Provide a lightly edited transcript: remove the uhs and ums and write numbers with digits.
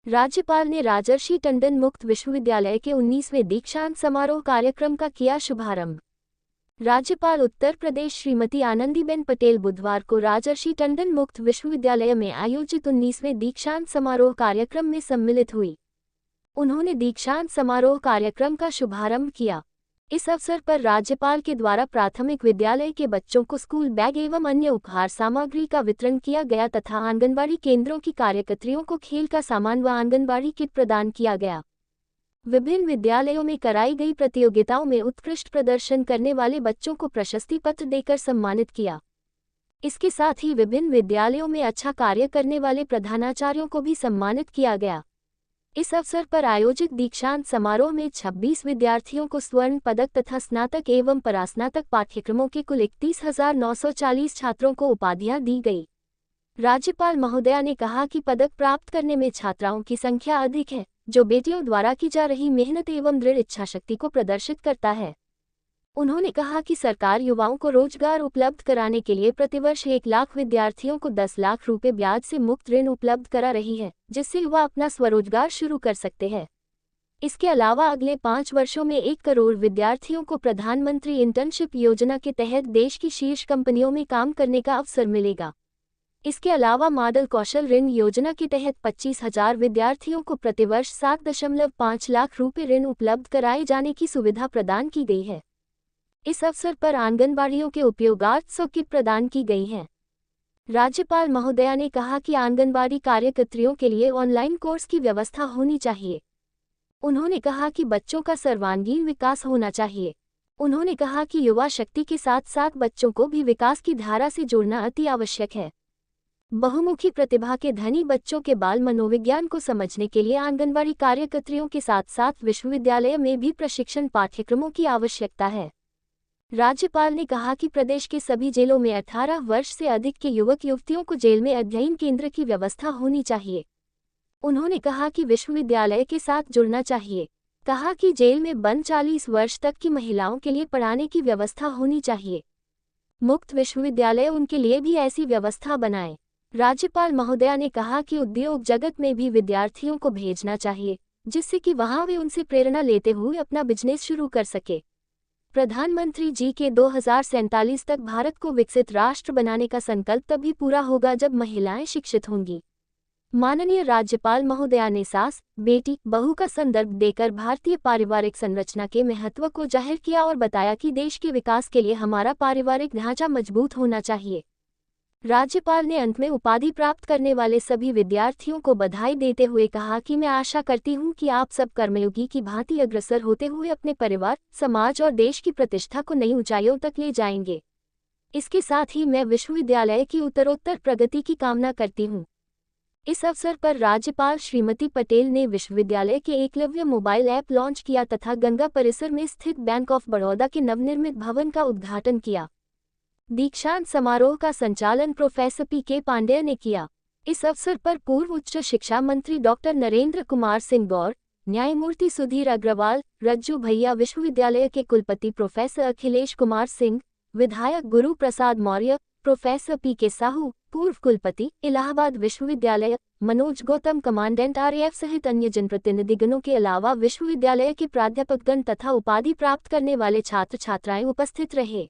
राज्यपाल ने राजर्षि टंडन मुक्त विश्वविद्यालय के 19वें दीक्षांत समारोह कार्यक्रम का किया शुभारंभ। राज्यपाल उत्तर प्रदेश श्रीमती आनंदीबेन पटेल बुधवार को राजर्षि टंडन मुक्त विश्वविद्यालय में आयोजित 19वें दीक्षांत समारोह कार्यक्रम में सम्मिलित हुई। उन्होंने दीक्षांत समारोह कार्यक्रम का शुभारंभ किया। इस अवसर पर राज्यपाल के द्वारा प्राथमिक विद्यालय के बच्चों को स्कूल बैग एवं अन्य उपहार सामग्री का वितरण किया गया तथा आंगनबाड़ी केंद्रों की कार्यकर्त्रियों को खेल का सामान व आंगनबाड़ी किट प्रदान किया गया। विभिन्न विद्यालयों में कराई गई प्रतियोगिताओं में उत्कृष्ट प्रदर्शन करने वाले बच्चों को प्रशस्ति पत्र देकर सम्मानित किया। इसके साथ ही विभिन्न विद्यालयों में अच्छा कार्य करने वाले प्रधानाचार्यों को भी सम्मानित किया गया। इस अवसर पर आयोजित दीक्षांत समारोह में 26 विद्यार्थियों को स्वर्ण पदक तथा स्नातक एवं परास्नातक पाठ्यक्रमों के कुल 31,940 छात्रों को उपाधियां दी गई। राज्यपाल महोदया ने कहा कि पदक प्राप्त करने में छात्राओं की संख्या अधिक है, जो बेटियों द्वारा की जा रही मेहनत एवं दृढ़ इच्छाशक्ति को प्रदर्शित करता है। उन्होंने कहा कि सरकार युवाओं को रोजगार उपलब्ध कराने के लिए प्रतिवर्ष 1 लाख विद्यार्थियों को 10 लाख रुपए ब्याज से मुक्त ऋण उपलब्ध करा रही है, जिससे युवा अपना स्वरोजगार शुरू कर सकते हैं। इसके अलावा अगले 5 वर्षों में 1 करोड़ विद्यार्थियों को प्रधानमंत्री इंटर्नशिप योजना के तहत देश की शीर्ष कंपनियों में काम करने का अवसर मिलेगा। इसके अलावा मॉडल कौशल ऋण योजना के तहत 25,000 विद्यार्थियों को प्रतिवर्ष 7.5 लाख रुपए ऋण उपलब्ध कराए जाने की सुविधा प्रदान की गई है। इस अवसर पर आंगनबाड़ियों के उपयोगार्थ 100 किट प्रदान की गई हैं। राज्यपाल महोदया ने कहा कि आंगनबाड़ी कार्यकर्त्रियों के लिए ऑनलाइन कोर्स की व्यवस्था होनी चाहिए। उन्होंने कहा कि बच्चों का सर्वांगीण विकास होना चाहिए। उन्होंने कहा कि युवा शक्ति के साथ साथ बच्चों को भी विकास की धारा से जोड़ना अति आवश्यक है। बहुमुखी प्रतिभा के धनी बच्चों के बाल मनोविज्ञान को समझने के लिए आंगनबाड़ी कार्यकर्त्रियों के साथ साथ विश्वविद्यालय में भी प्रशिक्षण पाठ्यक्रमों की आवश्यकता है। राज्यपाल ने कहा कि प्रदेश के सभी जेलों में 18 वर्ष से अधिक के युवक युवतियों को जेल में अध्ययन केंद्र की व्यवस्था होनी चाहिए। उन्होंने कहा कि विश्वविद्यालय के साथ जुड़ना चाहिए। कहा कि जेल में बंद 40 वर्ष तक की महिलाओं के लिए पढ़ाने की व्यवस्था होनी चाहिए। मुक्त विश्वविद्यालय उनके लिए भी ऐसी व्यवस्था बनाए। राज्यपाल महोदया ने कहा कि उद्योग जगत में भी विद्यार्थियों को भेजना चाहिए, जिससे कि वहां वे उनसे प्रेरणा लेते हुए अपना बिजनेस शुरू कर सके। प्रधानमंत्री जी के 2047 तक भारत को विकसित राष्ट्र बनाने का संकल्प तभी पूरा होगा जब महिलाएं शिक्षित होंगी। माननीय राज्यपाल महोदया ने सास, बेटी, बहू का संदर्भ देकर भारतीय पारिवारिक संरचना के महत्व को जाहिर किया और बताया कि देश के विकास के लिए हमारा पारिवारिक ढांचा मजबूत होना चाहिए। राज्यपाल ने अंत में उपाधि प्राप्त करने वाले सभी विद्यार्थियों को बधाई देते हुए कहा कि मैं आशा करती हूं कि आप सब कर्मयोगी की भांति अग्रसर होते हुए अपने परिवार, समाज और देश की प्रतिष्ठा को नई ऊंचाइयों तक ले जाएंगे। इसके साथ ही मैं विश्वविद्यालय की उत्तरोत्तर प्रगति की कामना करती हूं। इस अवसर पर राज्यपाल श्रीमती पटेल ने विश्वविद्यालय के एकलव्य मोबाइल ऐप लॉन्च किया तथा गंगा परिसर में स्थित बैंक ऑफ बड़ौदा के नवनिर्मित भवन का उद्घाटन किया। दीक्षांत समारोह का संचालन प्रोफेसर पी.के. पांडेय ने किया। इस अवसर पर पूर्व उच्च शिक्षा मंत्री डॉक्टर नरेंद्र कुमार सिंह गौर, न्यायमूर्ति सुधीर अग्रवाल, रज्जू भैया, विश्वविद्यालय के कुलपति प्रोफेसर अखिलेश कुमार सिंह, विधायक गुरु प्रसाद मौर्य, प्रोफेसर पी.के. साहू, पूर्व कुलपति, इलाहाबाद विश्वविद्यालय, मनोज गौतम, कमांडेंट RAF सहित अन्य जनप्रतिनिधिगणों के अलावा विश्वविद्यालय के प्राध्यापकगण तथा उपाधि प्राप्त करने वाले छात्र छात्राएं उपस्थित रहे।